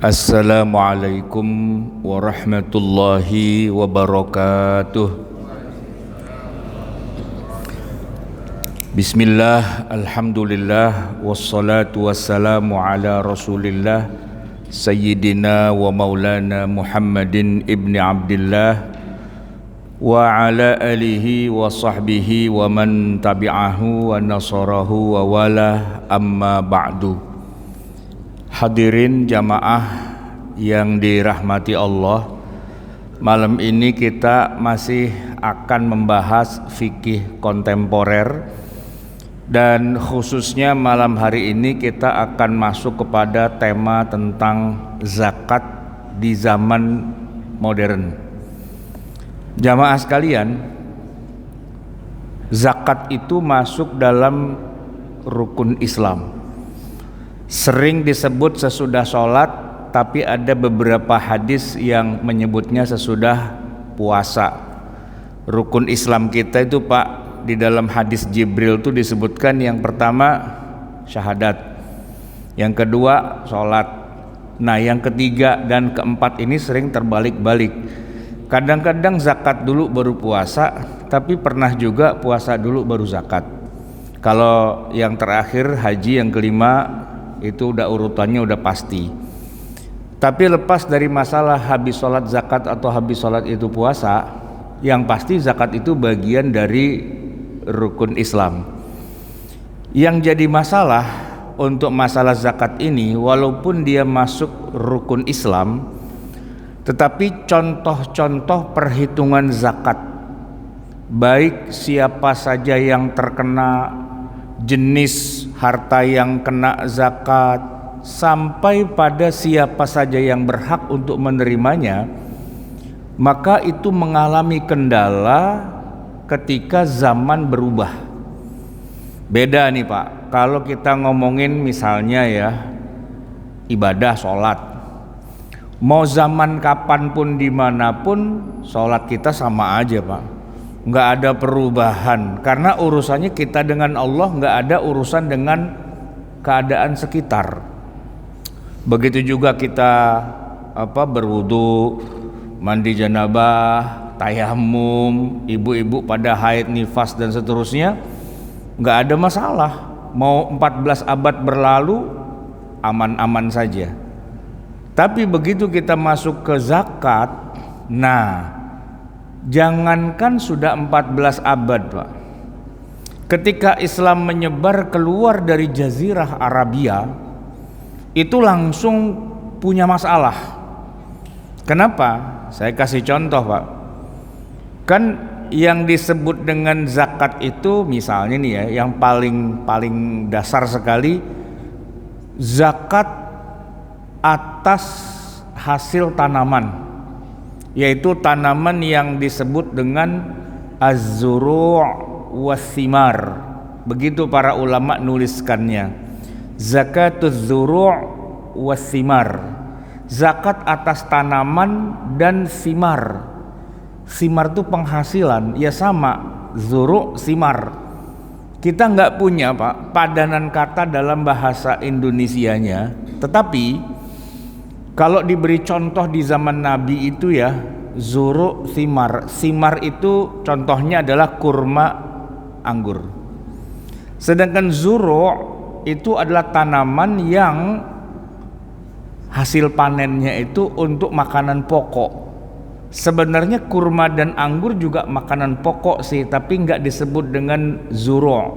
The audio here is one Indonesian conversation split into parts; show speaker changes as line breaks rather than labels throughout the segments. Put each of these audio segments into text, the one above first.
Assalamualaikum warahmatullahi wabarakatuh. Bismillah, alhamdulillah, wassalatu wassalamu ala rasulillah Sayyidina wa maulana Muhammadin ibni Abdillah wa ala alihi wa sahbihi wa man tabi'ahu wa nasarahu wa wala, amma ba'du. Hadirin jamaah yang dirahmati Allah, malam ini kita masih akan membahas fikih kontemporer, dan khususnya malam hari ini kita akan masuk kepada tema tentang zakat di zaman modern. Jamaah sekalian, zakat itu masuk dalam rukun Islam. Sering disebut sesudah sholat, tapi ada beberapa hadis yang menyebutnya sesudah puasa. Rukun Islam kita itu Pak, di dalam hadis Jibril itu disebutkan yang pertama syahadat, yang kedua sholat. Nah yang ketiga dan keempat ini sering terbalik-balik. Kadang-kadang zakat dulu baru puasa, tapi pernah juga puasa dulu baru zakat. Kalau yang terakhir haji yang kelima itu udah urutannya udah pasti. Tapi lepas dari masalah habis sholat zakat atau habis sholat itu puasa, yang pasti zakat itu bagian dari rukun Islam. Yang jadi masalah untuk masalah zakat ini, walaupun dia masuk rukun Islam, tetapi contoh-contoh perhitungan zakat, baik siapa saja yang terkena, jenis harta yang kena zakat, sampai pada siapa saja yang berhak untuk menerimanya, maka itu mengalami kendala ketika zaman berubah. Beda nih Pak, kalau kita ngomongin misalnya ya ibadah sholat, mau zaman kapanpun dimanapun sholat kita sama aja Pak, nggak ada perubahan, karena urusannya kita dengan Allah, nggak ada urusan dengan keadaan sekitar. Begitu juga kita berwudu, mandi janabah, tayamum, ibu-ibu pada haid, nifas dan seterusnya, nggak ada masalah. Mau 14 abad berlalu aman-aman saja. Tapi begitu kita masuk ke zakat, nah jangankan sudah 14 abad Pak, ketika Islam menyebar keluar dari Jazirah Arabia, itu langsung punya masalah. Kenapa? Saya kasih contoh Pak. Kan yang disebut dengan zakat itu misalnya nih ya, yang paling dasar sekali, zakat atas hasil tanaman, yaitu tanaman yang disebut dengan az-zuru' was-thimar. Begitu para ulama nuliskannya, zakatuz zuru' was-thimar, zakat atas tanaman dan thimar. Thimar itu penghasilan, ya sama, zuru' thimar. Kita nggak punya Pak padanan kata dalam bahasa Indonesianya, tetapi kalau diberi contoh di zaman Nabi itu ya, zuru' thimar. Thimar itu contohnya adalah kurma, anggur. Sedangkan zuru' itu adalah tanaman yang hasil panennya itu untuk makanan pokok. Sebenarnya kurma dan anggur juga makanan pokok sih, tapi nggak disebut dengan zuru'.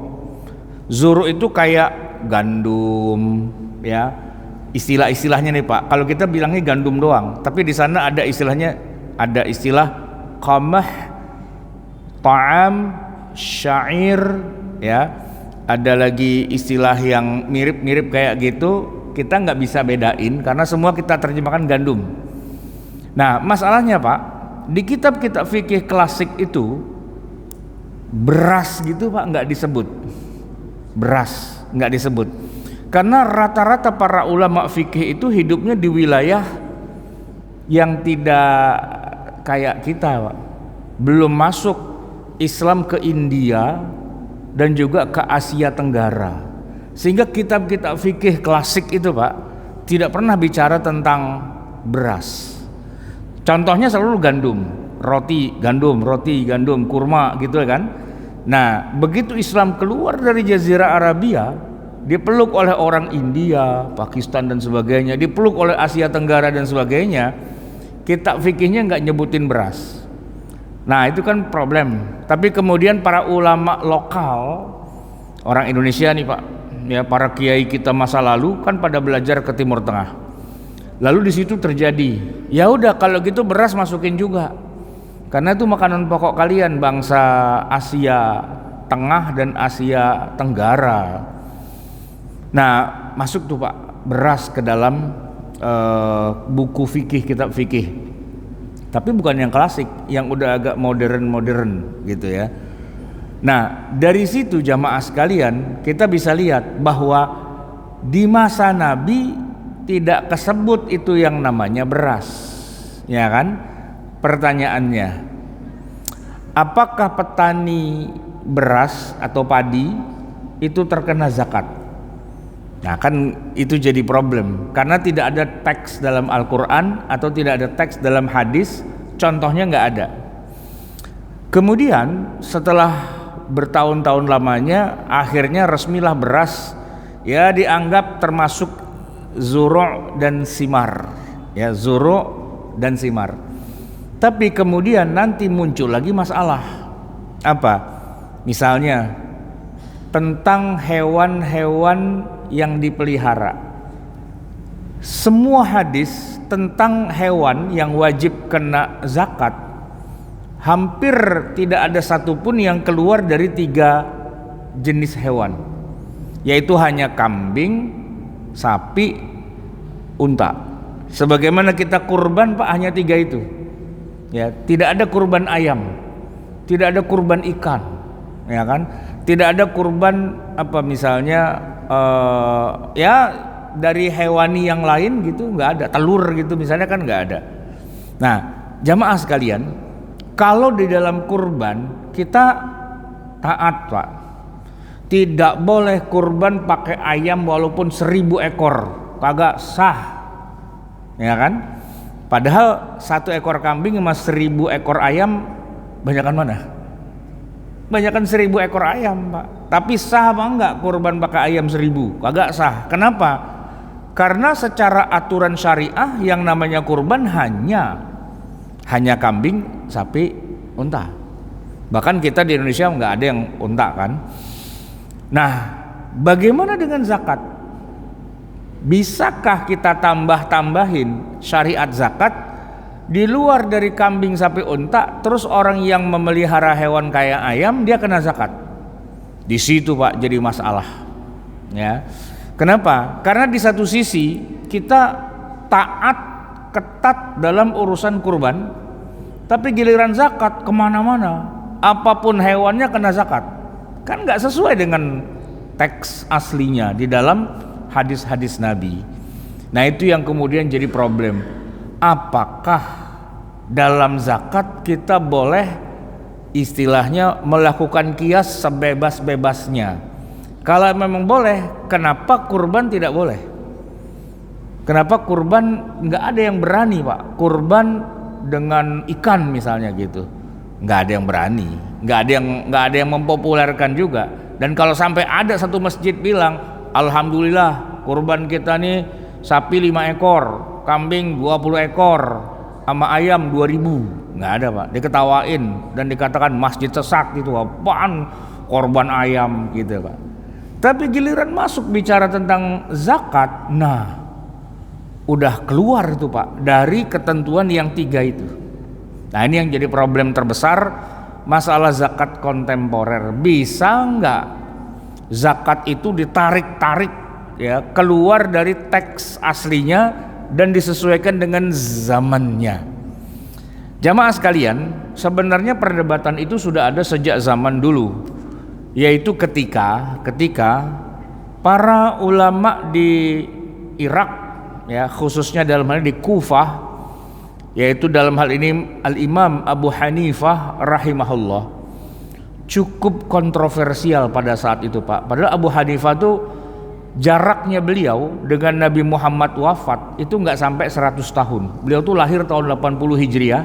Zuru' itu kayak gandum ya. Istilah-istilahnya nih Pak, kalau kita bilangnya gandum doang, tapi di sana ada istilahnya, ada istilah qamah, ta'am, syair ya, ada lagi istilah yang mirip-mirip kayak gitu. Kita nggak bisa bedain karena semua kita terjemahkan gandum. Nah masalahnya Pak, di kitab-kitab fikih klasik itu beras gitu Pak nggak disebut, beras nggak disebut. Karena rata-rata para ulama fikih itu hidupnya di wilayah yang tidak kayak kita Pak. Belum masuk Islam ke India dan juga ke Asia Tenggara. Sehingga kitab-kitab fikih klasik itu Pak, tidak pernah bicara tentang beras. Contohnya selalu gandum, roti, gandum, kurma gitu kan. Nah, begitu Islam keluar dari Jazirah Arabia, dipeluk oleh orang India, Pakistan dan sebagainya, dipeluk oleh Asia Tenggara dan sebagainya, kitab fikihnya nggak nyebutin beras. Nah, itu kan problem. Tapi kemudian para ulama lokal, orang Indonesia nih Pak, ya para kiai kita masa lalu kan pada belajar ke Timur Tengah. Lalu di situ terjadi, ya udah kalau gitu beras masukin juga, karena itu makanan pokok kalian bangsa Asia Tengah dan Asia Tenggara. Nah, masuk tuh Pak beras ke dalam buku fikih, kitab fikih. Tapi bukan yang klasik, yang udah agak modern gitu ya. Nah, dari situ jamaah sekalian kita bisa lihat bahwa di masa Nabi tidak kesebut itu yang namanya beras, ya kan? Pertanyaannya, apakah petani beras atau padi itu terkena zakat? Nah, kan itu jadi problem karena tidak ada teks dalam Al-Quran atau tidak ada teks dalam hadis, contohnya nggak ada. Kemudian setelah bertahun-tahun lamanya, akhirnya resmilah beras ya dianggap termasuk zuru' dan simar, ya zuru' dan simar. Tapi kemudian nanti muncul lagi masalah apa? Misalnya tentang hewan-hewan yang dipelihara. Semua hadis tentang hewan yang wajib kena zakat hampir tidak ada satupun yang keluar dari 3 jenis hewan, yaitu hanya kambing, sapi, unta. Sebagaimana kita kurban Pak hanya 3 itu. Ya, tidak ada kurban ayam, tidak ada kurban ikan, ya kan? Tidak ada kurban apa misalnya ya dari hewani yang lain gitu, nggak ada. Telur gitu misalnya kan nggak ada. Nah, jamaah sekalian, kalau di dalam kurban kita taat Pak. Tidak boleh kurban pakai ayam walaupun 1000 ekor, kagak sah, ya kan? Padahal 1 ekor kambing sama 1000 ekor ayam, banyakan mana? Banyakan 1000 ekor ayam Pak. Tapi sah apa enggak kurban pakai ayam 1000? Kagak sah. Kenapa? Karena secara aturan syariah yang namanya kurban hanya kambing, sapi, unta. Bahkan kita di Indonesia nggak ada yang unta kan. Nah, bagaimana dengan zakat? Bisakah kita tambah-tambahin syariat zakat di luar dari kambing, sapi, unta, terus orang yang memelihara hewan kayak ayam dia kena zakat? Di situ Pak jadi masalah. Ya. Kenapa? Karena di satu sisi kita taat ketat dalam urusan kurban, tapi giliran zakat kemana-mana, apapun hewannya kena zakat. Kan nggak sesuai dengan teks aslinya di dalam hadis-hadis Nabi. Nah, itu yang kemudian jadi problem. Apakah dalam zakat kita boleh istilahnya melakukan kias sebebas-bebasnya? Kalau memang boleh, kenapa kurban tidak boleh? Kenapa kurban nggak ada yang berani Pak? Kurban dengan ikan misalnya gitu, nggak ada yang berani, nggak ada yang mempopulerkan juga. Dan kalau sampai ada satu masjid bilang, alhamdulillah kurban kita nih sapi 5 ekor, kambing 20 ekor, sama ayam 2000, nggak ada Pak. Diketawain dan dikatakan masjid sesat gitu, apaan korban ayam gitu Pak. Tapi giliran masuk bicara tentang zakat, nah udah keluar itu Pak dari ketentuan yang 3 itu. Nah, ini yang jadi problem terbesar, masalah zakat kontemporer. Bisa nggak zakat itu ditarik-tarik ya keluar dari teks aslinya dan disesuaikan dengan zamannya? Jamaah sekalian, sebenarnya perdebatan itu sudah ada sejak zaman dulu, yaitu ketika para ulama di Irak ya, khususnya dalam hal ini di Kufah, yaitu dalam hal ini Al-Imam Abu Hanifah rahimahullah, cukup kontroversial pada saat itu Pak. Padahal Abu Hanifah itu jaraknya beliau dengan Nabi Muhammad wafat itu nggak sampai 100 tahun. Beliau tuh lahir tahun 80 Hijriah,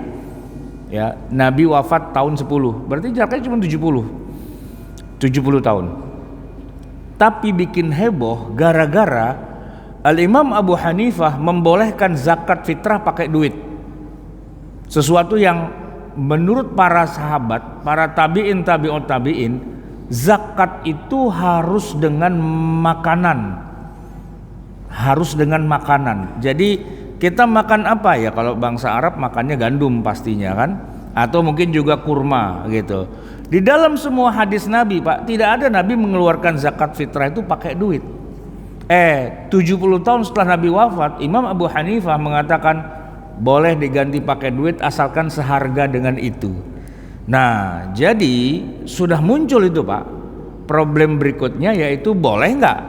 ya, Nabi wafat tahun 10, berarti jaraknya cuma 70 tahun. Tapi bikin heboh gara-gara Al-Imam Abu Hanifah membolehkan zakat fitrah pakai duit, sesuatu yang menurut para sahabat, para tabi'in, tabi'ut tabi'in, zakat itu harus dengan makanan. Harus dengan makanan. Jadi kita makan apa ya? Kalau bangsa Arab makannya gandum pastinya kan? Atau mungkin juga kurma gitu. Di dalam semua hadis Nabi, Pak, tidak ada Nabi mengeluarkan zakat fitrah itu pakai duit. 70 tahun setelah Nabi wafat, Imam Abu Hanifah mengatakan boleh diganti pakai duit asalkan seharga dengan itu. Nah, jadi sudah muncul itu, Pak. Problem berikutnya yaitu boleh nggak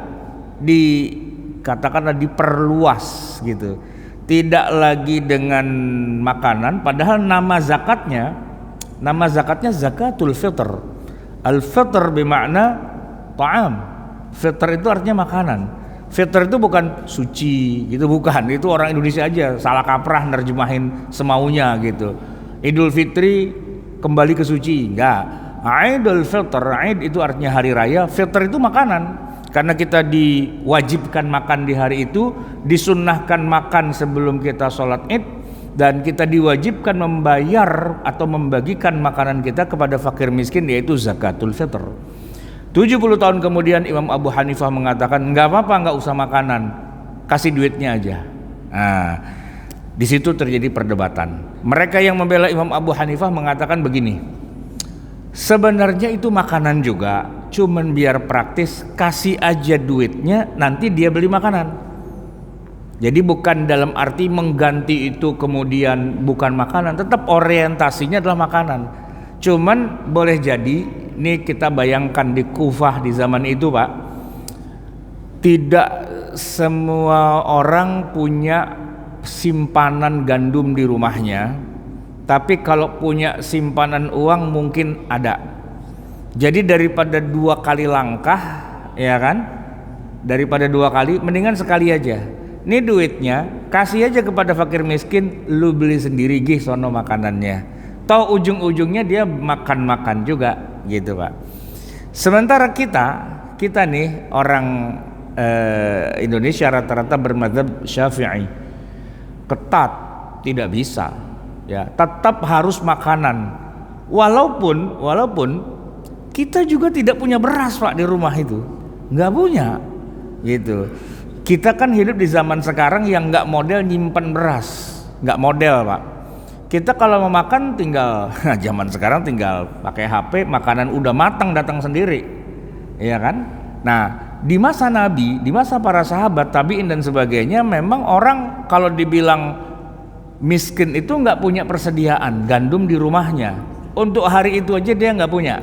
katakanlah diperluas gitu. Tidak lagi dengan makanan, padahal nama zakatnya zakatul fitr. Al-fitr bermakna ta'am. Fitr itu artinya makanan. Fitr itu bukan suci gitu, bukan. Itu orang Indonesia aja salah kaprah nerjemahin semaunya gitu. Idul Fitri kembali ke suci, enggak. Idul Fitr, Id itu artinya hari raya, fitr itu makanan. Karena kita diwajibkan makan di hari itu, disunnahkan makan sebelum kita sholat Id, dan kita diwajibkan membayar atau membagikan makanan kita kepada fakir miskin, yaitu zakatul fitr. 70 tahun kemudian Imam Abu Hanifah mengatakan enggak apa-apa, enggak usah makanan, kasih duitnya aja. Nah, di situ terjadi perdebatan. Mereka yang membela Imam Abu Hanifah mengatakan begini, sebenarnya itu makanan juga, cuman biar praktis kasih aja duitnya, nanti dia beli makanan. Jadi bukan dalam arti mengganti itu kemudian bukan makanan, tetap orientasinya adalah makanan. Cuman boleh jadi, ini kita bayangkan di Kufah di zaman itu, Pak, tidak semua orang punya simpanan gandum di rumahnya, tapi kalau punya simpanan uang mungkin ada. Jadi daripada 2 kali langkah, ya kan, daripada 2 kali mendingan sekali aja. Ini duitnya kasih aja kepada fakir miskin, lu beli sendiri gih sono makanannya. Tahu ujung-ujungnya dia makan-makan juga gitu, Pak. Sementara kita nih orang Indonesia rata-rata bermadzhab Syafi'i, ketat, tidak bisa, ya, tetap harus makanan. Walaupun kita juga tidak punya beras, Pak, di rumah itu, nggak punya, gitu. Kita kan hidup di zaman sekarang yang nggak model nyimpen beras, nggak model, Pak. Kita kalau mau makan tinggal zaman sekarang tinggal pakai HP, makanan udah matang datang sendiri, ya kan? Nah, di masa Nabi, di masa para sahabat, tabi'in dan sebagainya, memang orang kalau dibilang miskin itu nggak punya persediaan gandum di rumahnya. Untuk hari itu aja dia nggak punya.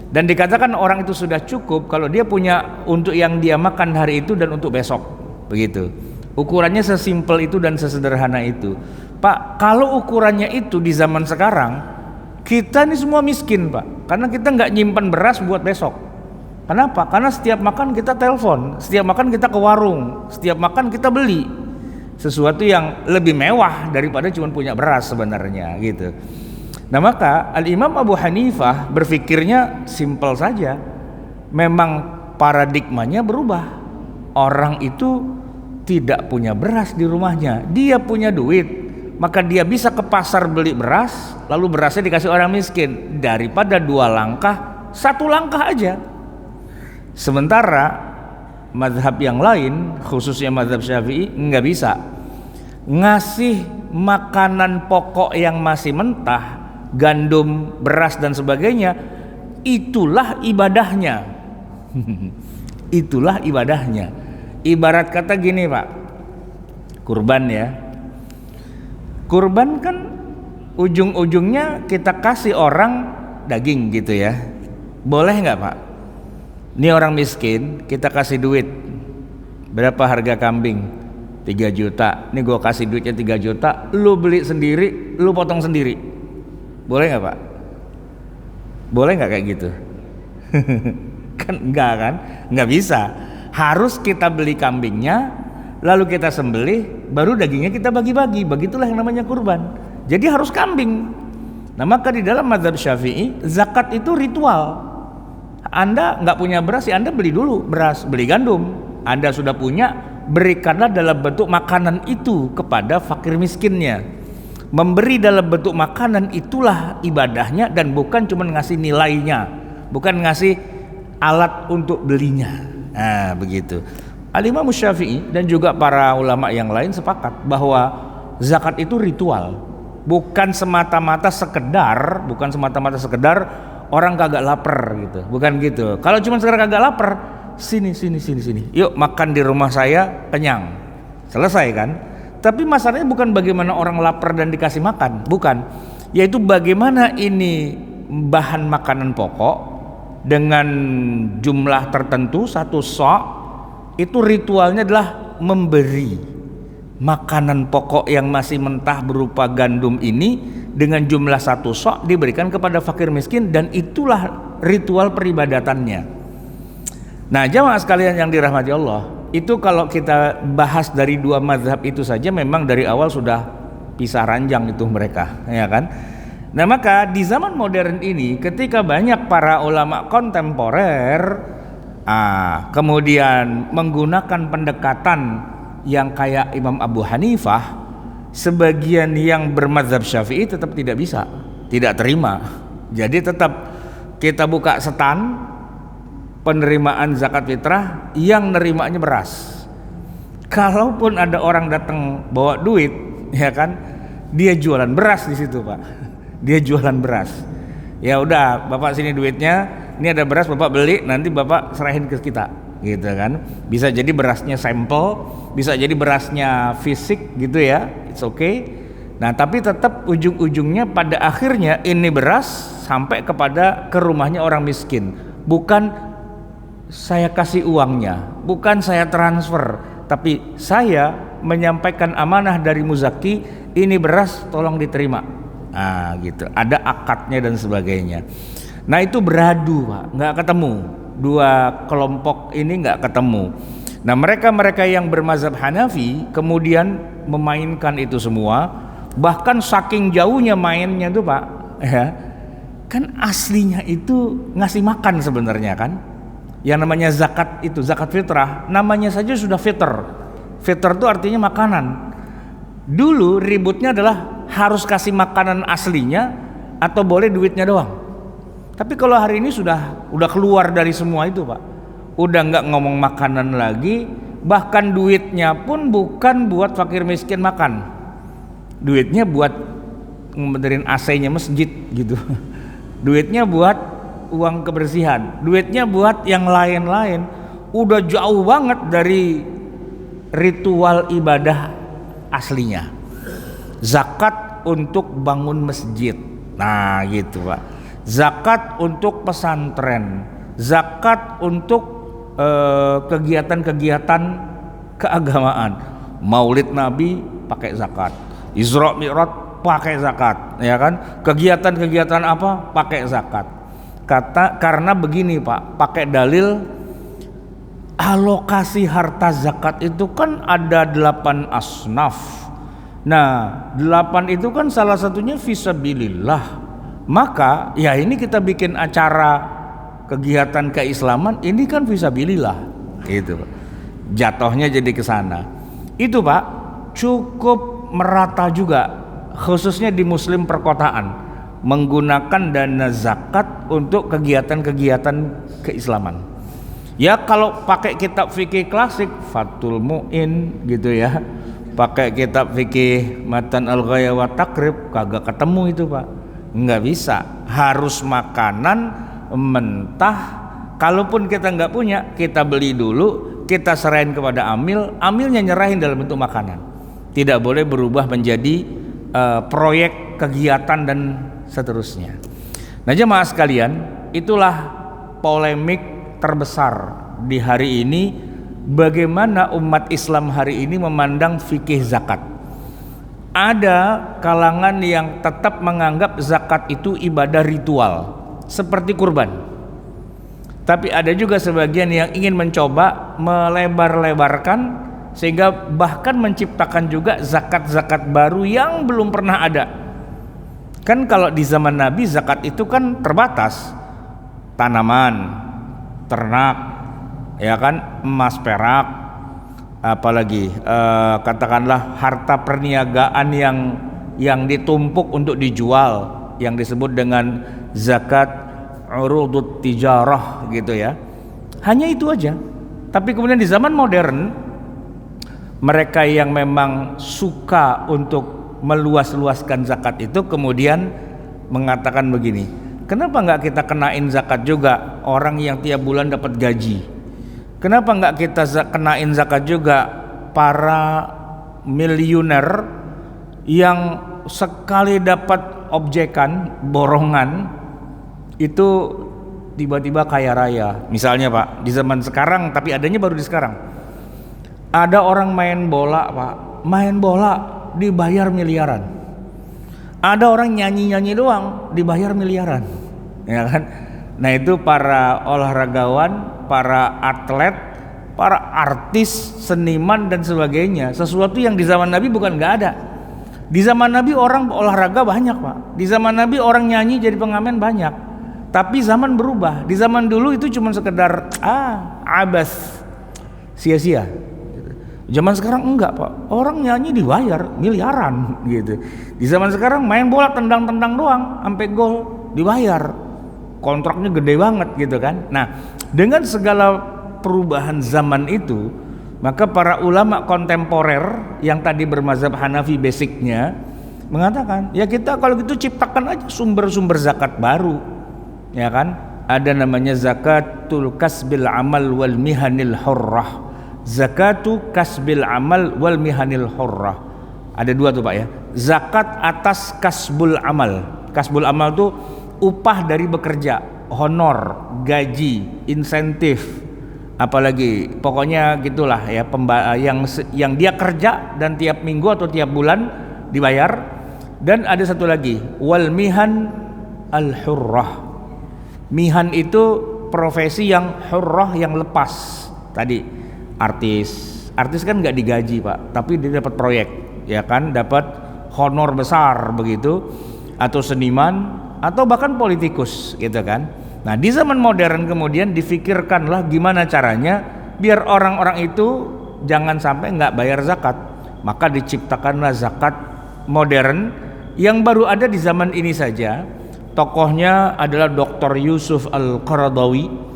Dan dikatakan orang itu sudah cukup kalau dia punya untuk yang dia makan hari itu dan untuk besok, begitu. Ukurannya sesimpel itu dan sesederhana itu. Pak, kalau ukurannya itu di zaman sekarang, kita ini semua miskin, Pak, karena kita nggak nyimpan beras buat besok. Kenapa? Karena setiap makan kita telepon, setiap makan kita ke warung, setiap makan kita beli sesuatu yang lebih mewah daripada cuma punya beras sebenarnya, gitu. Nah, maka Al-Imam Abu Hanifah berpikirnya simpel saja. Memang paradigmanya berubah. Orang itu tidak punya beras di rumahnya, dia punya duit, maka dia bisa ke pasar beli beras, lalu berasnya dikasih orang miskin, daripada 2 langkah, 1 langkah aja. Sementara mazhab yang lain, khususnya mazhab Syafi'i, nggak bisa ngasih makanan pokok yang masih mentah, gandum, beras dan sebagainya. Itulah ibadahnya. Itulah ibadahnya. Ibarat kata gini, Pak, kurban ya. Kurban kan ujung-ujungnya kita kasih orang daging gitu ya. Boleh nggak, Pak? Ini orang miskin, kita kasih duit. Berapa harga kambing? 3 juta. Ini gue kasih duitnya 3 juta, lu beli sendiri, lu potong sendiri. Boleh nggak, Pak? Boleh nggak kayak gitu? Kan enggak kan? Nggak bisa. Harus kita beli kambingnya, lalu kita sembelih, baru dagingnya kita bagi-bagi. Begitulah yang namanya kurban. Jadi harus kambing. Nah maka di dalam mazhab Syafi'i, zakat itu ritual. Anda nggak punya beras, ya Anda beli dulu beras, beli gandum. Anda sudah punya, berikanlah dalam bentuk makanan itu kepada fakir miskinnya. Memberi dalam bentuk makanan itulah ibadahnya, dan bukan cuma ngasih nilainya, bukan ngasih alat untuk belinya. Nah begitu. Al-Imam Syafi'i dan juga para ulama yang lain sepakat bahwa zakat itu ritual, bukan semata-mata sekedar orang kagak lapar gitu, bukan gitu. Kalau cuma sekedar kagak lapar, sini, yuk makan di rumah saya, kenyang, selesai kan? Tapi masalahnya bukan bagaimana orang lapar dan dikasih makan, bukan, yaitu bagaimana ini bahan makanan pokok dengan jumlah tertentu, satu sok, itu ritualnya adalah memberi makanan pokok yang masih mentah berupa gandum ini dengan jumlah satu sok diberikan kepada fakir miskin, dan itulah ritual peribadatannya. Nah jamaah sekalian yang dirahmati Allah, itu kalau kita bahas dari dua mazhab itu saja memang dari awal sudah pisah ranjang itu mereka, ya kan? Nah maka di zaman modern ini ketika banyak para ulama kontemporer kemudian menggunakan pendekatan yang kayak Imam Abu Hanifah, sebagian yang bermazhab Syafi'i tetap tidak bisa, tidak terima. Jadi tetap kita buka setan penerimaan zakat fitrah, yang nerimanya beras. Kalaupun ada orang datang bawa duit, ya kan, dia jualan beras di situ, Pak. Dia jualan beras. Ya udah, Bapak sini duitnya, ini ada beras, Bapak beli, nanti Bapak serahin ke kita, gitu kan. Bisa jadi berasnya sampel, bisa jadi berasnya fisik gitu ya, it's okay. Nah tapi tetap ujung-ujungnya pada akhirnya ini beras sampai ke rumahnya orang miskin. Bukan saya kasih uangnya, bukan saya transfer, tapi saya menyampaikan amanah dari muzaki, ini beras tolong diterima. Nah gitu, ada akadnya dan sebagainya. Nah itu beradu, Pak, nggak ketemu, dua kelompok ini nggak ketemu. Nah mereka yang bermazhab Hanafi kemudian memainkan itu semua, bahkan saking jauhnya mainnya tuh, Pak, ya kan aslinya itu ngasih makan sebenarnya kan. Yang namanya zakat itu, zakat fitrah, namanya saja sudah fitr. Fitr itu artinya makanan. Dulu ributnya adalah harus kasih makanan aslinya atau boleh duitnya doang. Tapi kalau hari ini sudah keluar dari semua itu, Pak. Udah nggak ngomong makanan lagi, bahkan duitnya pun bukan buat fakir miskin makan. Duitnya buat ngebenerin AC-nya masjid gitu. Duitnya buat uang kebersihan, duitnya buat yang lain-lain. Udah jauh banget dari ritual ibadah aslinya. Zakat untuk bangun masjid, nah gitu, Pak. Zakat untuk pesantren, zakat untuk kegiatan-kegiatan keagamaan. Maulid Nabi pakai zakat, Isra Mi'raj pakai zakat, ya kan? Kegiatan-kegiatan apa pakai zakat. Karena begini, Pak, pakai dalil alokasi harta zakat itu kan ada 8 asnaf. Nah 8 itu kan salah satunya fisabilillah. Maka ya ini kita bikin acara kegiatan keislaman, ini kan fisabilillah gitu, Pak. Jatuhnya jadi ke sana. Itu, Pak, cukup merata juga, khususnya di muslim perkotaan, menggunakan dana zakat untuk kegiatan-kegiatan keislaman. Ya kalau pakai kitab fikih klasik, Fathul Mu'in gitu ya, pakai kitab fikih Matan Al-Ghaya wa Taqrib, kagak ketemu itu, Pak. Nggak bisa, harus makanan mentah. Kalaupun kita nggak punya, kita beli dulu, kita serahin kepada amilnya nyerahin dalam bentuk makanan. Tidak boleh berubah menjadi proyek kegiatan dan seterusnya. Nah jemaah sekalian, itulah polemik terbesar di hari ini, bagaimana umat Islam hari ini memandang fikih zakat. Ada kalangan yang tetap menganggap zakat itu ibadah ritual seperti kurban. Tapi ada juga sebagian yang ingin mencoba melebar-lebarkan sehingga bahkan menciptakan juga zakat-zakat baru yang belum pernah ada. Kan kalau di zaman Nabi zakat itu kan terbatas, tanaman, ternak, ya kan, emas, perak, apalagi katakanlah harta perniagaan yang ditumpuk untuk dijual, yang disebut dengan zakat urudut tijarah gitu ya. Hanya itu aja. Tapi kemudian di zaman modern, mereka yang memang suka untuk meluas-luaskan zakat itu kemudian mengatakan begini, kenapa nggak kita kenain zakat juga orang yang tiap bulan dapat gaji? Kenapa nggak kita kenain zakat juga para miliuner yang sekali dapat objekan, borongan, itu tiba-tiba kaya raya? Misalnya Pak, di zaman sekarang, tapi adanya baru di sekarang, ada orang main bola Pak, main bola dibayar miliaran. Ada orang nyanyi-nyanyi doang dibayar miliaran, ya kan? Nah itu para olahragawan, para atlet, para artis, seniman dan sebagainya, sesuatu yang di zaman Nabi bukan nggak ada. Di zaman Nabi orang olahraga banyak Pak, di zaman Nabi orang nyanyi jadi pengamen banyak. Tapi zaman berubah. Di zaman dulu itu cuma sekedar abas, sia-sia. Zaman sekarang enggak Pak, orang nyanyi dibayar miliaran gitu. Di zaman sekarang main bola tendang-tendang doang sampai gol dibayar, kontraknya gede banget gitu kan. Nah dengan segala perubahan zaman itu, maka para ulama kontemporer yang tadi bermazhab Hanafi basicnya mengatakan, ya kita kalau gitu ciptakan aja sumber-sumber zakat baru, ya kan? Ada namanya zakatul kasbil amal wal mihanil hurrah. Zakatu kasbil amal wal mihanil hurrah. Ada dua tuh Pak ya. Zakat atas kasbul amal. Kasbul amal tuh upah dari bekerja, honor, gaji, insentif, apalagi pokoknya gitulah ya, yang dia kerja dan tiap minggu atau tiap bulan dibayar. Dan ada satu lagi, wal mihan al hurrah. Mihan itu profesi yang hurrah, yang lepas. Tadi artis kan nggak digaji Pak, tapi dia dapat proyek, ya kan, dapat honor besar begitu. Atau seniman, atau bahkan politikus gitu kan. Nah di zaman modern kemudian difikirkanlah gimana caranya biar orang-orang itu jangan sampai nggak bayar zakat. Maka diciptakanlah zakat modern yang baru ada di zaman ini saja. Tokohnya adalah Dr. Yusuf Al-Qaradawi.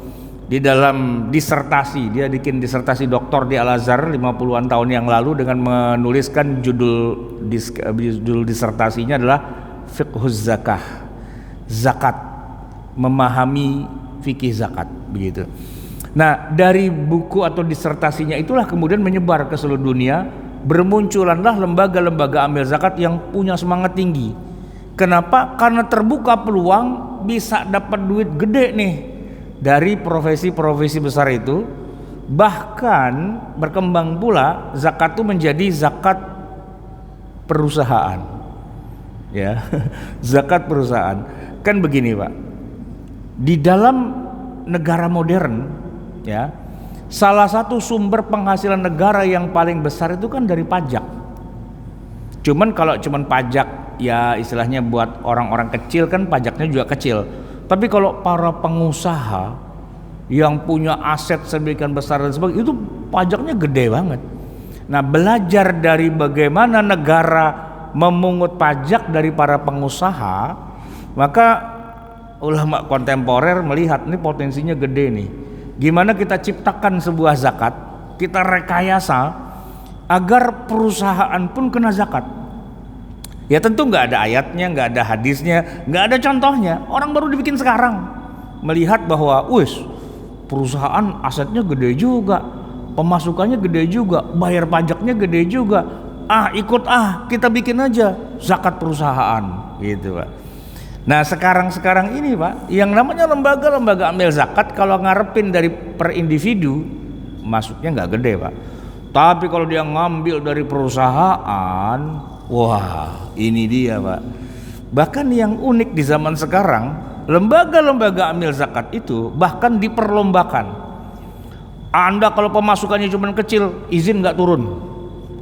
Di dalam disertasi, dia bikin disertasi doktor di Al-Azhar 50-an tahun yang lalu dengan menuliskan judul disertasinya adalah Fiqhuz Zakah, zakat, memahami fikih zakat begitu. Nah dari buku atau disertasinya itulah kemudian menyebar ke seluruh dunia. Bermunculanlah lembaga-lembaga amil zakat yang punya semangat tinggi. Kenapa? Karena terbuka peluang bisa dapat duit gede nih dari profesi-profesi besar itu. Bahkan berkembang pula zakat itu menjadi zakat perusahaan, ya. Zakat perusahaan. Kan begini Pak, di dalam negara modern, ya, salah satu sumber penghasilan negara yang paling besar itu kan dari pajak. Cuman kalau cuman pajak ya istilahnya buat orang-orang kecil kan pajaknya juga kecil. Tapi kalau para pengusaha yang punya aset sedemikian besar dan sebagainya, itu pajaknya gede banget. Nah belajar dari bagaimana negara memungut pajak dari para pengusaha, maka ulama kontemporer melihat ini potensinya gede nih. Gimana kita ciptakan sebuah zakat, kita rekayasa agar perusahaan pun kena zakat. Ya tentu nggak ada ayatnya, nggak ada hadisnya, nggak ada contohnya. Orang baru dibikin sekarang melihat bahwa, perusahaan asetnya gede juga, pemasukannya gede juga, bayar pajaknya gede juga. Ikut kita bikin aja zakat perusahaan, gitu Pak. Nah sekarang ini Pak, yang namanya lembaga-lembaga amil zakat kalau ngarepin dari per individu masuknya nggak gede Pak. Tapi kalau dia ngambil dari perusahaan, wah ini dia Pak. Bahkan yang unik di zaman sekarang, lembaga-lembaga amil zakat itu bahkan diperlombakan. Anda kalau pemasukannya cuma kecil, izin nggak turun,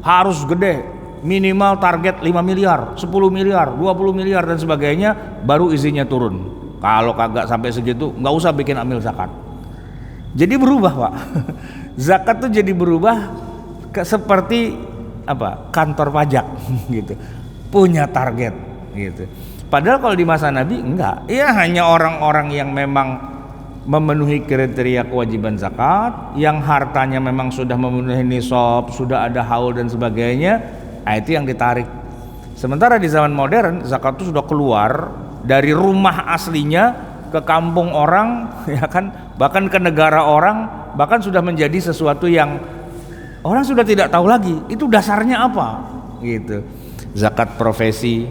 harus gede, minimal target 5 miliar, 10 miliar, 20 miliar dan sebagainya, baru izinnya turun. Kalau kagak sampai segitu, nggak usah bikin amil zakat. Jadi berubah, Pak. Zakat tuh jadi berubah seperti apa? Kantor pajak gitu. Punya target gitu. Padahal kalau di masa Nabi enggak. Ya hanya orang-orang yang memang memenuhi kriteria kewajiban zakat, yang hartanya memang sudah memenuhi nisab, sudah ada haul dan sebagainya, itu yang ditarik. Sementara di zaman modern zakat itu sudah keluar dari rumah aslinya ke kampung orang, ya kan, bahkan ke negara orang, bahkan sudah menjadi sesuatu yang orang sudah tidak tahu lagi itu dasarnya apa gitu. Zakat profesi,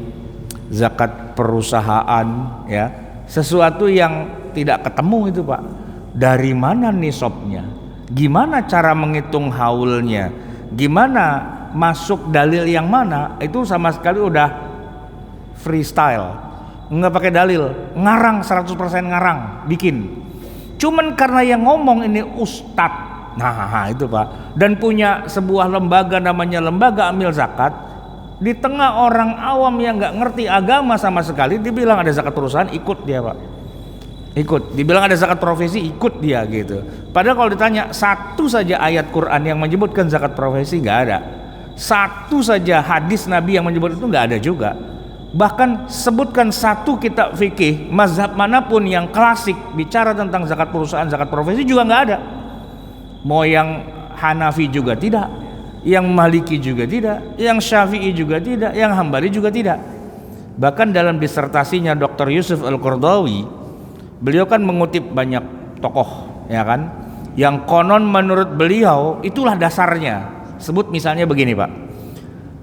zakat perusahaan, ya, sesuatu yang tidak ketemu itu, Pak. Dari mana nisabnya? Gimana cara menghitung haulnya? Gimana masuk dalil yang mana? Itu sama sekali udah freestyle. Nggak pakai dalil, ngarang 100% ngarang, bikin. Cuman karena yang ngomong ini ustadz, nah itu Pak, dan punya sebuah lembaga namanya lembaga amil zakat, di tengah orang awam yang nggak ngerti agama sama sekali, dibilang ada zakat perusahaan, ikut dia, Pak, ikut. Dibilang ada zakat profesi, ikut dia gitu. Padahal kalau ditanya satu saja ayat Quran yang menyebutkan zakat profesi, nggak ada. Satu saja hadis Nabi yang menyebut itu nggak ada juga. Bahkan sebutkan satu kitab fikih mazhab manapun yang klasik bicara tentang zakat perusahaan, zakat profesi juga nggak ada. Mau yang Hanafi juga tidak, yang Maliki juga tidak, yang Syafi'i juga tidak, yang Hambali juga tidak. Bahkan dalam disertasinya Dr. Yusuf Al-Qaradawi, beliau kan mengutip banyak tokoh, ya kan, yang konon menurut beliau itulah dasarnya. Sebut misalnya begini, Pak.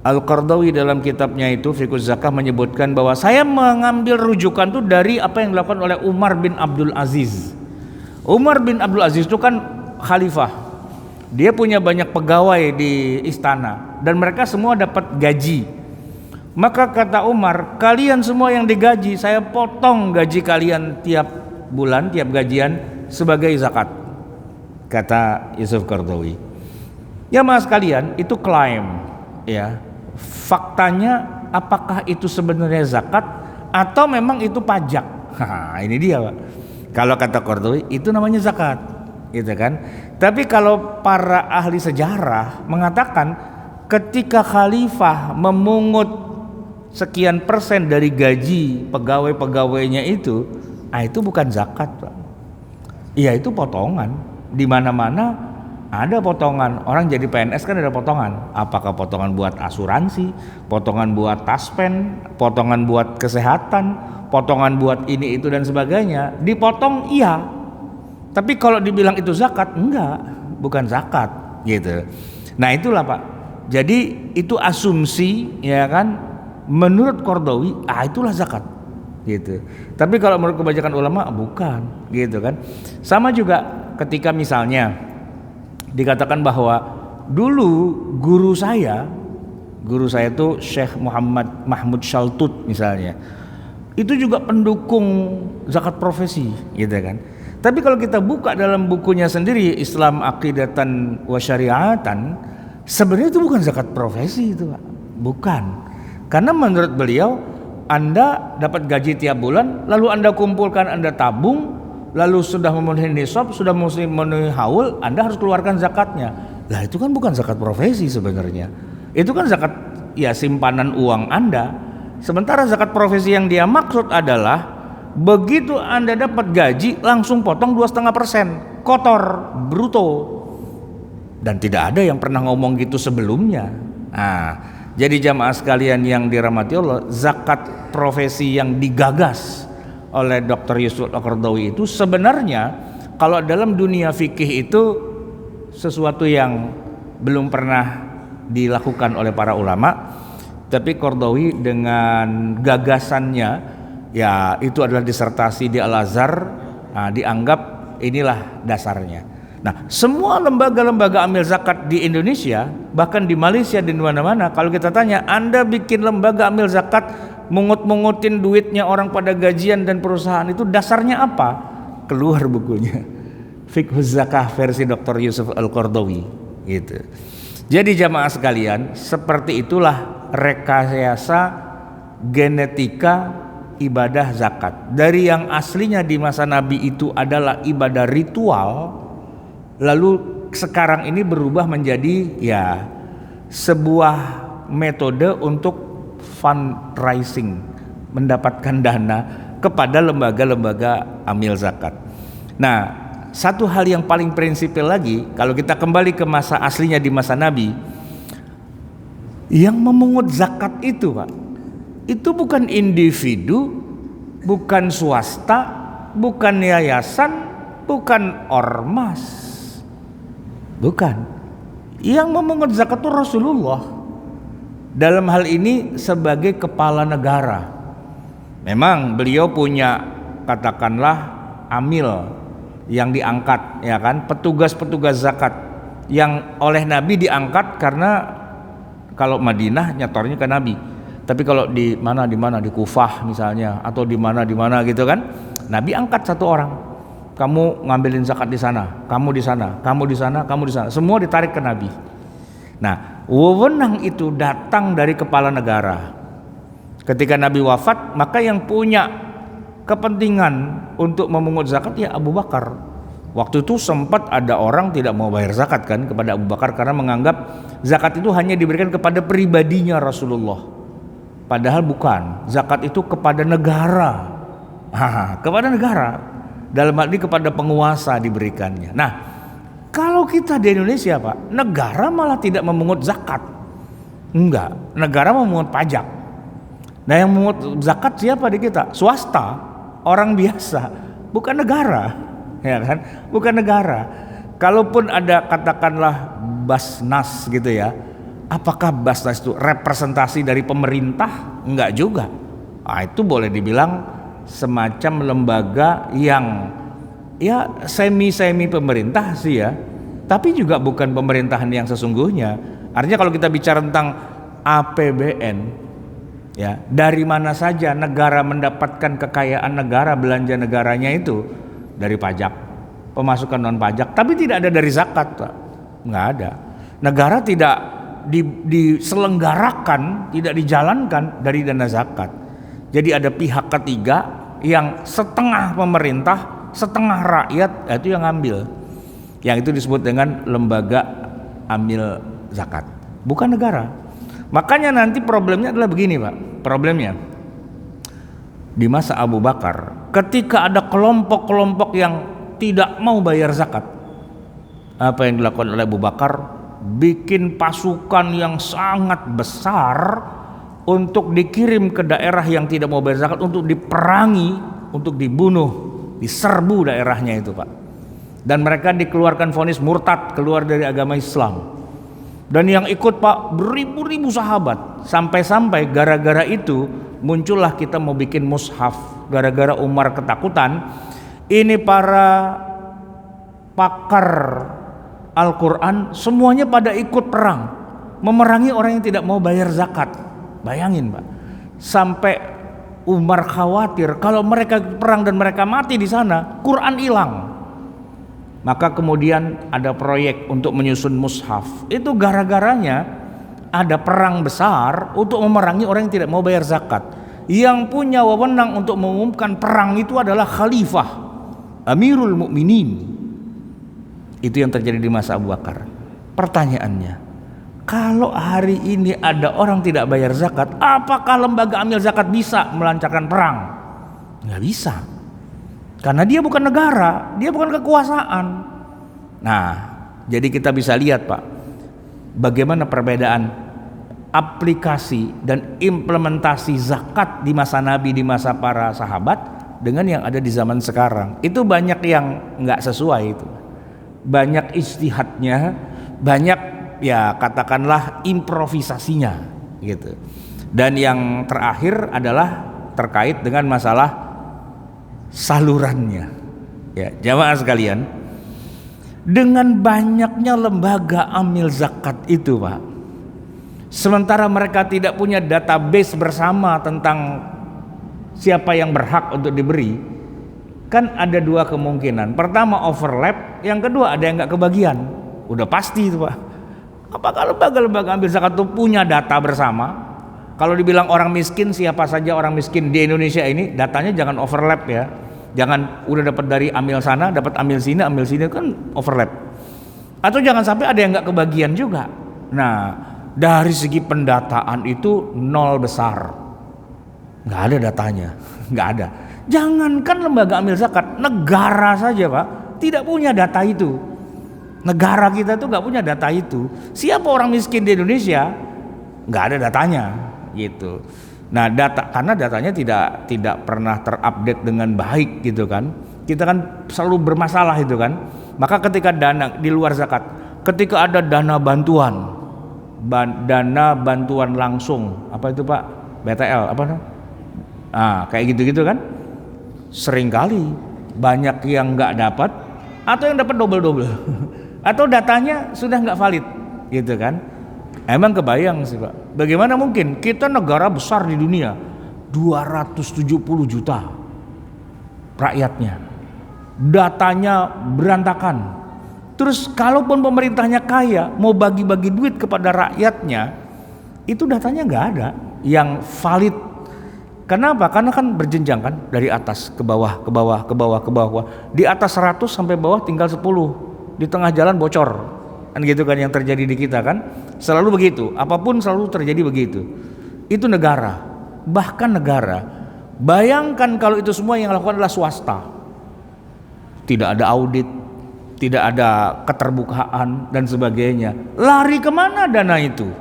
Al-Qaradawi dalam kitabnya itu Fiqh Zakah menyebutkan bahwa saya mengambil rujukan itu dari apa yang dilakukan oleh Umar bin Abdul Aziz. Umar bin Abdul Aziz itu kan khalifah. Dia punya banyak pegawai di istana dan mereka semua dapat gaji. Maka kata Umar, kalian semua yang digaji, saya potong gaji kalian tiap bulan, tiap gajian sebagai zakat. Kata Yusuf Qaradawi. Ya mas kalian, itu klaim, ya. Faktanya apakah itu sebenarnya zakat atau memang itu pajak? Ini dia, Pak. Kalau kata Qaradawi itu namanya zakat, gitu kan. Tapi kalau para ahli sejarah mengatakan ketika khalifah memungut sekian persen dari gaji pegawai-pegawainya itu bukan zakat, Pak. Iya, itu potongan. Di mana-mana ada potongan. Orang jadi PNS kan ada potongan. Apakah potongan buat asuransi, potongan buat taspen, potongan buat kesehatan, potongan buat ini itu dan sebagainya. Dipotong iya. Tapi kalau dibilang itu zakat, enggak, bukan zakat gitu. Nah, itulah, Pak. Jadi itu asumsi, ya kan, menurut Qaradawi, itulah zakat gitu. Tapi kalau menurut kebanyakan ulama bukan, gitu kan. Sama juga ketika misalnya dikatakan bahwa dulu guru saya itu Syekh Muhammad Mahmud Shaltut misalnya, itu juga pendukung zakat profesi, gitu kan. Tapi kalau kita buka dalam bukunya sendiri Islam Aqidatan wa Syariatan, sebenarnya itu bukan zakat profesi itu, Pak. Bukan. Karena menurut beliau, Anda dapat gaji tiap bulan, lalu Anda kumpulkan, Anda tabung, lalu sudah memenuhi nisab, sudah memenuhi haul, Anda harus keluarkan zakatnya. Lah itu kan bukan zakat profesi sebenarnya. Itu kan zakat ya simpanan uang Anda. Sementara zakat profesi yang dia maksud adalah begitu Anda dapat gaji langsung potong 2,5%, kotor, bruto. Dan tidak ada yang pernah ngomong gitu sebelumnya. Nah, jadi jamaah sekalian yang dirahmati Allah, zakat profesi yang digagas oleh Dr. Yusuf Al-Qaradawi itu sebenarnya kalau dalam dunia fikih itu sesuatu yang belum pernah dilakukan oleh para ulama. Tapi Qaradawi dengan gagasannya, ya itu adalah disertasi di Al-Azhar, dianggap inilah dasarnya. Nah, semua lembaga-lembaga amil zakat di Indonesia, bahkan di Malaysia dan di mana-mana, kalau kita tanya, Anda bikin lembaga amil zakat, mungut-mungutin duitnya orang pada gajian dan perusahaan, itu dasarnya apa? Keluar bukunya, Fiqhuz Zakah versi Dr. Yusuf Al-Qardawi gitu. Jadi jamaah sekalian, seperti itulah rekayasa genetika ibadah zakat. Dari yang aslinya di masa Nabi itu adalah ibadah ritual, lalu sekarang ini berubah menjadi ya sebuah metode untuk fundraising, mendapatkan dana kepada lembaga-lembaga amil zakat. Nah, satu hal yang paling prinsipil lagi, kalau kita kembali ke masa aslinya di masa Nabi, yang memungut zakat itu Pak, itu bukan individu, bukan swasta, bukan yayasan, bukan ormas. Bukan. Yang memungut zakat itu Rasulullah. Dalam hal ini sebagai kepala negara. Memang beliau punya katakanlah amil yang diangkat, ya kan, petugas-petugas zakat yang oleh Nabi diangkat karena kalau Madinah nyetornya ke Nabi. Tapi kalau di mana di Kufah misalnya atau di mana gitu kan, Nabi angkat satu orang. Kamu ngambilin zakat di sana, kamu di sana, kamu di sana, kamu di sana, semua ditarik ke Nabi. Nah, wewenang itu datang dari kepala negara. Ketika Nabi wafat, maka yang punya kepentingan untuk memungut zakat ya Abu Bakar. Waktu itu sempat ada orang tidak mau bayar zakat kan kepada Abu Bakar karena menganggap zakat itu hanya diberikan kepada pribadinya Rasulullah. Padahal bukan, zakat itu kepada negara. Kepada negara. Dalam hal ini kepada penguasa diberikannya. Nah, kalau kita di Indonesia Pak, negara malah tidak memungut zakat. Enggak, negara memungut pajak. Nah, yang memungut zakat siapa di kita? Swasta, orang biasa, bukan negara, ya kan? Bukan negara. Kalaupun ada katakanlah Basnas gitu ya, apakah Basnas itu representasi dari pemerintah? Enggak juga. Nah, itu boleh dibilang semacam lembaga yang ya semi pemerintah sih ya, tapi juga bukan pemerintahan yang sesungguhnya. Artinya kalau kita bicara tentang APBN, ya dari mana saja negara mendapatkan kekayaan negara, belanja negaranya itu dari pajak, pemasukan non pajak, tapi tidak ada dari zakat Pak. Nggak ada. Negara tidak diselenggarakan, tidak dijalankan dari dana zakat. Jadi ada pihak ketiga yang setengah pemerintah, setengah rakyat, itu yang ngambil. Yang itu disebut dengan lembaga amil zakat, bukan negara. Makanya nanti problemnya adalah begini Pak. Problemnya di masa Abu Bakar, ketika ada kelompok-kelompok yang tidak mau bayar zakat, apa yang dilakukan oleh Abu Bakar? Bikin pasukan yang sangat besar untuk dikirim ke daerah yang tidak mau bayar zakat, untuk diperangi, untuk dibunuh, diserbu daerahnya itu Pak. Dan mereka dikeluarkan vonis murtad, keluar dari agama Islam. Dan yang ikut Pak beribu-ribu sahabat. Sampai-sampai gara-gara itu muncullah kita mau bikin mushaf. Gara-gara Umar ketakutan, ini para pakar Al-Quran semuanya pada ikut perang, memerangi orang yang tidak mau bayar zakat. Bayangin Pak, sampai Umar khawatir kalau mereka perang dan mereka mati di sana, Quran hilang. Maka kemudian ada proyek untuk menyusun mushaf. Itu gara-garanya ada perang besar untuk memerangi orang yang tidak mau bayar zakat. Yang punya wewenang untuk mengumumkan perang itu adalah Khalifah, Amirul Mukminin. Itu yang terjadi di masa Abu Bakar. Pertanyaannya, kalau hari ini ada orang tidak bayar zakat, apakah lembaga amil zakat bisa melancarkan perang? Nggak bisa, karena dia bukan negara, dia bukan kekuasaan. Nah, jadi kita bisa lihat Pak, bagaimana perbedaan aplikasi dan implementasi zakat di masa Nabi, di masa para sahabat, dengan yang ada di zaman sekarang. Itu banyak yang nggak sesuai itu, banyak ijtihadnya, banyak ya katakanlah improvisasinya gitu. Dan yang terakhir adalah terkait dengan masalah salurannya. Ya, jamaah sekalian, Dengan banyaknya lembaga amil zakat itu, Pak, sementara mereka tidak punya database bersama tentang siapa yang berhak untuk diberi, kan ada dua kemungkinan. Pertama overlap, yang kedua ada yang nggak kebagian. Udah pasti itu, Pak. Apakah lembaga-lembaga amil zakat itu punya data bersama? Kalau dibilang orang miskin, siapa saja orang miskin di Indonesia ini, datanya jangan overlap ya. Jangan udah dapat dari amil sana, dapat amil sini kan overlap. Atau jangan sampai ada yang nggak kebagian juga. Nah, dari segi pendataan itu nol besar, nggak ada datanya, nggak ada. Jangankan lembaga amil zakat, negara saja, Pak, tidak punya data itu. Negara kita tuh nggak punya data itu. Siapa orang miskin di Indonesia, nggak ada datanya, gitu. Nah, karena datanya tidak pernah terupdate dengan baik gitu kan. Kita kan selalu bermasalah itu kan. Maka ketika dana di luar zakat, ketika ada dana bantuan langsung, apa itu Pak? BTL apa namanya? Kayak gitu-gitu kan. Seringkali banyak yang nggak dapat atau yang dapat double atau datanya sudah nggak valid gitu kan. Emang kebayang sih Pak, bagaimana mungkin kita negara besar di dunia, 270 juta rakyatnya, datanya berantakan. Terus kalaupun pemerintahnya kaya, mau bagi-bagi duit kepada rakyatnya, itu datanya nggak ada yang valid. Kenapa? Karena kan berjenjang kan, dari atas ke bawah, ke bawah, ke bawah, ke bawah. Di atas 100 sampai bawah tinggal 10, di tengah jalan bocor. Kan gitu kan yang terjadi di kita kan, selalu begitu, apapun selalu terjadi begitu. Itu negara, bahkan negara. Bayangkan kalau itu semua yang lakukan adalah swasta, tidak ada audit, tidak ada keterbukaan dan sebagainya. Lari kemana dana itu?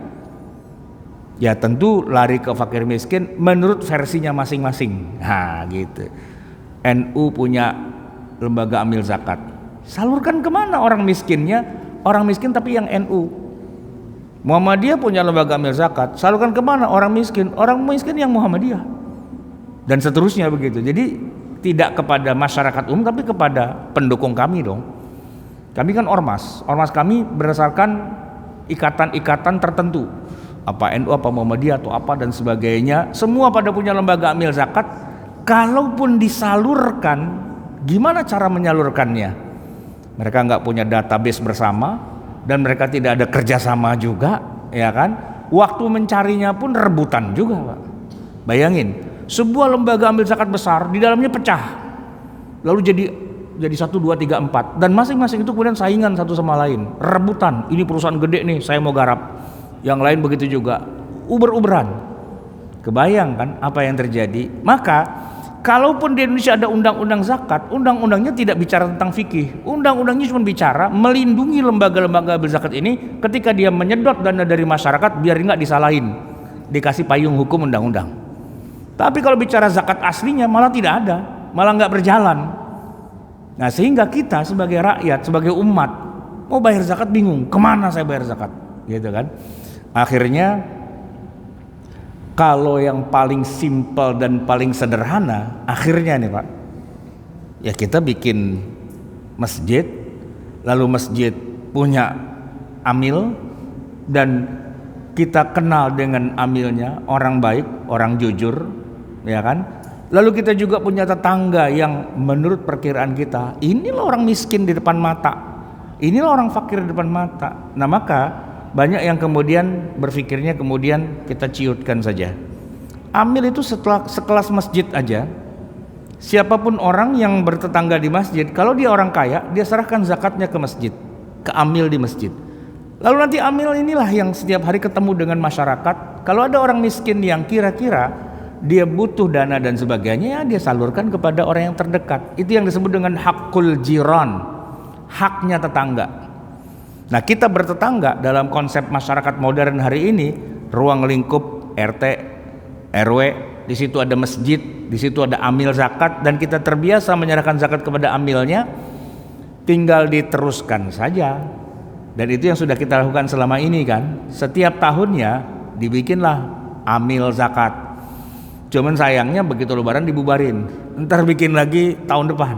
Ya tentu lari ke fakir miskin menurut versinya masing-masing. Nah gitu. NU punya lembaga amil zakat, salurkan kemana orang miskinnya? Orang miskin tapi yang NU. Muhammadiyah punya lembaga amil zakat, salurkan kemana? Orang miskin yang Muhammadiyah. Dan seterusnya begitu. Jadi tidak kepada masyarakat umum tapi kepada pendukung kami dong. Kami kan ormas kami berdasarkan ikatan-ikatan tertentu. Apa NU, apa Muhammadiyah atau apa dan sebagainya. Semua pada punya lembaga amil zakat. Kalaupun disalurkan, gimana cara menyalurkannya? Mereka nggak punya database bersama dan mereka tidak ada kerjasama juga, ya kan? Waktu mencarinya pun rebutan juga, Pak. Bayangin, sebuah lembaga amil zakat besar di dalamnya pecah, lalu jadi 1, 2, 3, 4 dan masing-masing itu kemudian saingan satu sama lain, rebutan. Ini perusahaan gede nih, saya mau garap. Yang lain begitu juga, uber-uberan. Kebayang kan apa yang terjadi? Maka kalaupun di Indonesia ada undang-undang zakat, undang-undangnya tidak bicara tentang fikih. Undang-undangnya cuma bicara melindungi lembaga-lembaga berzakat ini ketika dia menyedot dana dari masyarakat biar nggak disalahin, dikasih payung hukum undang-undang. Tapi kalau bicara zakat aslinya malah tidak ada, malah nggak berjalan. Nah sehingga kita sebagai rakyat, sebagai umat mau bayar zakat bingung, kemana saya bayar zakat, gitu kan? Akhirnya kalau yang paling simpel dan paling sederhana, akhirnya nih Pak, ya kita bikin masjid, lalu masjid punya amil dan kita kenal dengan amilnya, orang baik, orang jujur, ya kan? Lalu kita juga punya tetangga yang menurut perkiraan kita, inilah orang miskin di depan mata, inilah orang fakir di depan mata. Nah maka banyak yang kemudian berpikirnya kemudian kita ciutkan saja. Amil itu sekelas masjid aja. Siapapun orang yang bertetangga di masjid, kalau dia orang kaya, dia serahkan zakatnya ke masjid, ke amil di masjid. Lalu nanti amil inilah yang setiap hari ketemu dengan masyarakat. Kalau ada orang miskin yang kira-kira dia butuh dana dan sebagainya, ya dia salurkan kepada orang yang terdekat. Itu yang disebut dengan hakul jiran, haknya tetangga. Nah kita bertetangga dalam konsep masyarakat modern hari ini, ruang lingkup RT, RW, di situ ada masjid, di situ ada amil zakat dan kita terbiasa menyerahkan zakat kepada amilnya, tinggal diteruskan saja. Dan itu yang sudah kita lakukan selama ini kan. Setiap tahunnya dibikinlah amil zakat. Cuman sayangnya begitu lebaran dibubarin, ntar bikin lagi tahun depan.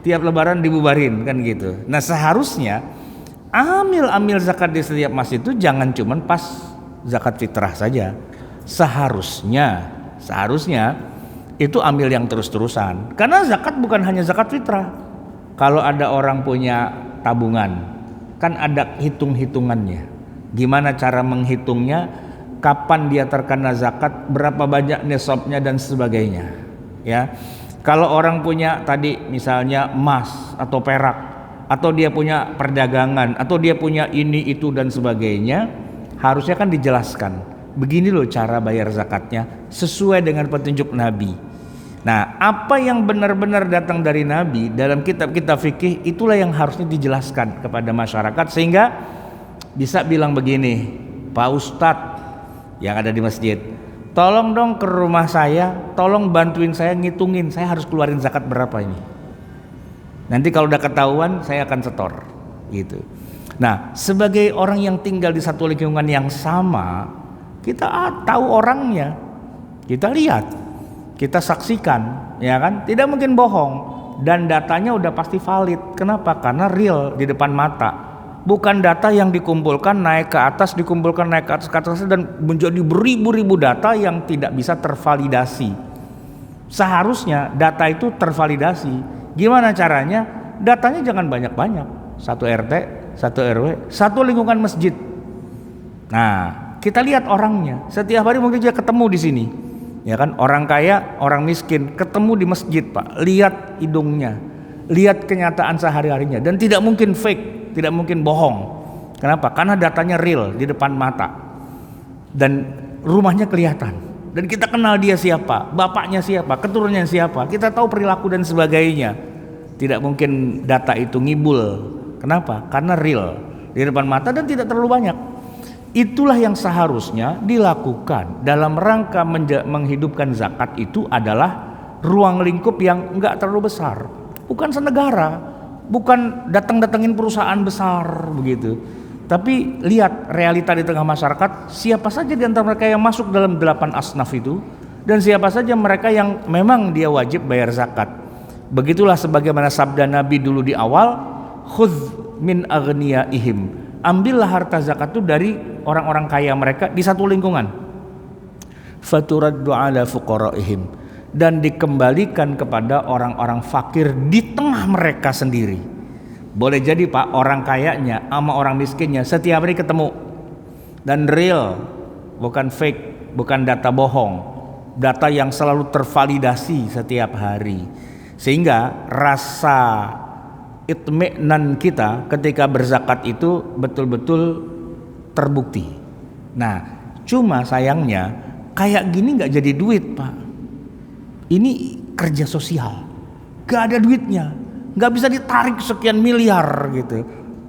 tiap lebaran dibubarin kan gitu. Nah seharusnya amil zakat di setiap masjid itu jangan cuman pas zakat fitrah saja. Seharusnya itu ambil yang terus-terusan. Karena zakat bukan hanya zakat fitrah. Kalau ada orang punya tabungan, kan ada hitung-hitungannya. Gimana cara menghitungnya, kapan dia terkena zakat, berapa banyak nisabnya dan sebagainya. Ya. Kalau orang punya tadi misalnya emas atau perak, atau dia punya perdagangan, atau dia punya ini itu dan sebagainya, harusnya kan dijelaskan. Begini loh cara bayar zakatnya sesuai dengan petunjuk Nabi. Nah, apa yang benar-benar datang dari Nabi dalam kitab-kitab fikih itulah yang harusnya dijelaskan kepada masyarakat sehingga bisa bilang begini, Pak Ustadz yang ada di masjid, tolong dong ke rumah saya, tolong bantuin saya ngitungin, saya harus keluarin zakat berapa ini. Nanti kalau udah ketahuan saya akan setor, gitu. Nah, sebagai orang yang tinggal di satu lingkungan yang sama, kita tahu orangnya, kita lihat, kita saksikan, ya kan? Tidak mungkin bohong dan datanya udah pasti valid. Kenapa? Karena real di depan mata. Bukan data yang dikumpulkan naik ke atas ke atas dan menjadi beribu-ribu data yang tidak bisa tervalidasi. Seharusnya data itu tervalidasi. Gimana caranya? Datanya jangan banyak-banyak. Satu RT, satu RW, satu lingkungan masjid. Nah, kita lihat orangnya. Setiap hari mungkin dia ketemu di sini. Ya kan, orang kaya, orang miskin ketemu di masjid, Pak. Lihat hidungnya, lihat kenyataan sehari-harinya dan tidak mungkin fake, tidak mungkin bohong. Kenapa? Karena datanya real di depan mata. Dan rumahnya kelihatan. Dan kita kenal dia siapa, bapaknya siapa, keturunannya siapa. Kita tahu perilaku dan sebagainya. Tidak mungkin data itu ngibul. Kenapa? Karena real di depan mata dan tidak terlalu banyak. Itulah yang seharusnya dilakukan dalam rangka menghidupkan zakat itu adalah ruang lingkup yang enggak terlalu besar, bukan senegara, bukan datang-datangin perusahaan besar begitu, tapi lihat realita di tengah masyarakat, siapa saja di antara mereka yang masuk dalam 8 asnaf itu dan siapa saja mereka yang memang dia wajib bayar zakat. Begitulah sebagaimana sabda Nabi dulu di awal, khudz min aghniyaihim, ambillah harta zakat itu dari orang-orang kaya mereka di satu lingkungan, faturaddu ala fuqaraihim, dan dikembalikan kepada orang-orang fakir di tengah mereka sendiri. Boleh jadi Pak, orang kayanya sama orang miskinnya setiap hari ketemu dan real, bukan fake, bukan data bohong, data yang selalu tervalidasi setiap hari, sehingga rasa itminan kita ketika berzakat itu betul-betul terbukti. Nah, cuma sayangnya kayak gini nggak jadi duit, Pak. Ini kerja sosial, nggak ada duitnya, nggak bisa ditarik sekian miliar gitu.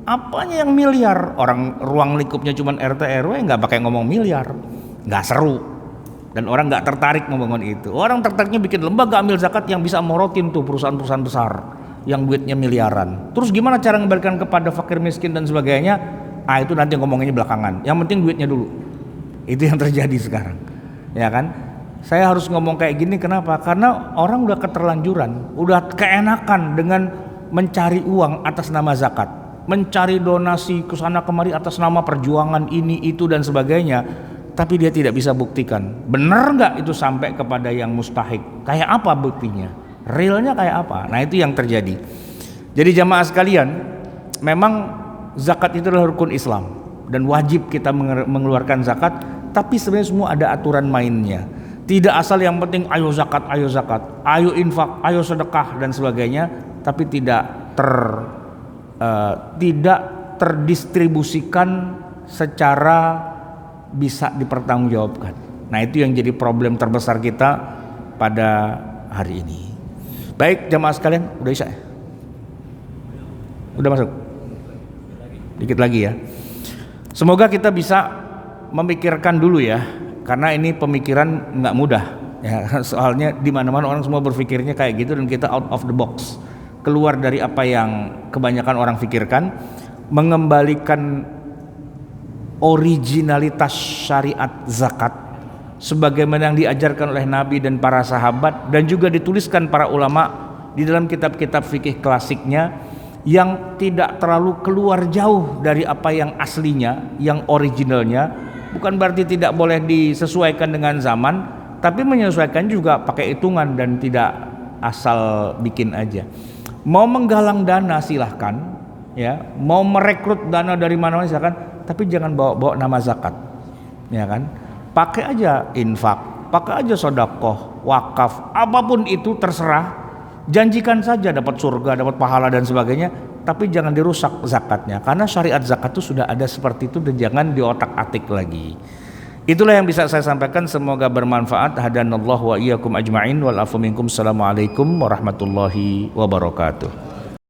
Apanya yang miliar? Orang ruang lingkupnya cuma RT RW, nggak pakai ngomong miliar, nggak seru. Dan orang nggak tertarik ngomongin itu. Orang tertariknya bikin lembaga amil zakat yang bisa morotin tuh perusahaan-perusahaan besar yang duitnya miliaran. Terus gimana cara mengembalikan kepada fakir miskin dan sebagainya? Itu nanti ngomonginnya belakangan. Yang penting duitnya dulu. Itu yang terjadi sekarang. Ya kan? Saya harus ngomong kayak gini kenapa? Karena orang udah keterlanjuran, udah keenakan dengan mencari uang atas nama zakat, mencari donasi ke sana kemari atas nama perjuangan ini itu dan sebagainya. Tapi dia tidak bisa buktikan. Benar nggak itu sampai kepada yang mustahik? Kayak apa buktinya? Realnya kayak apa? Nah itu yang terjadi. Jadi jamaah sekalian, memang zakat itu adalah rukun Islam dan wajib kita mengeluarkan zakat. Tapi sebenarnya semua ada aturan mainnya. Tidak asal yang penting ayo zakat, ayo infak, ayo sedekah dan sebagainya. Tapi tidak terdistribusikan secara bisa dipertanggungjawabkan. Nah itu yang jadi problem terbesar kita pada hari ini. Baik jamaah sekalian, udah isya ya? Udah masuk? Dikit lagi ya. Semoga kita bisa memikirkan dulu ya, karena ini pemikiran nggak mudah ya. Soalnya di mana-mana orang semua berpikirnya kayak gitu dan kita out of the box, keluar dari apa yang kebanyakan orang pikirkan, mengembalikan originalitas syariat zakat sebagaimana yang diajarkan oleh Nabi dan para sahabat dan juga dituliskan para ulama di dalam kitab-kitab fikih klasiknya yang tidak terlalu keluar jauh dari apa yang aslinya, yang originalnya. Bukan berarti tidak boleh disesuaikan dengan zaman, tapi menyesuaikan juga pakai hitungan dan tidak asal bikin aja. Mau menggalang dana silahkan, ya, mau merekrut dana dari mana-mana silahkan, tapi jangan bawa nama zakat, ya kan? Pakai aja infak, pakai aja sedekah, wakaf, apapun itu terserah. Janjikan saja dapat surga, dapat pahala dan sebagainya, tapi jangan dirusak zakatnya, karena syariat zakat itu sudah ada seperti itu dan jangan diotak-atik lagi. Itulah yang bisa saya sampaikan, semoga bermanfaat. Hadanallahu wa iyyakum ajma'in wal afu minkum. Assalamualaikum warahmatullahi wabarakatuh.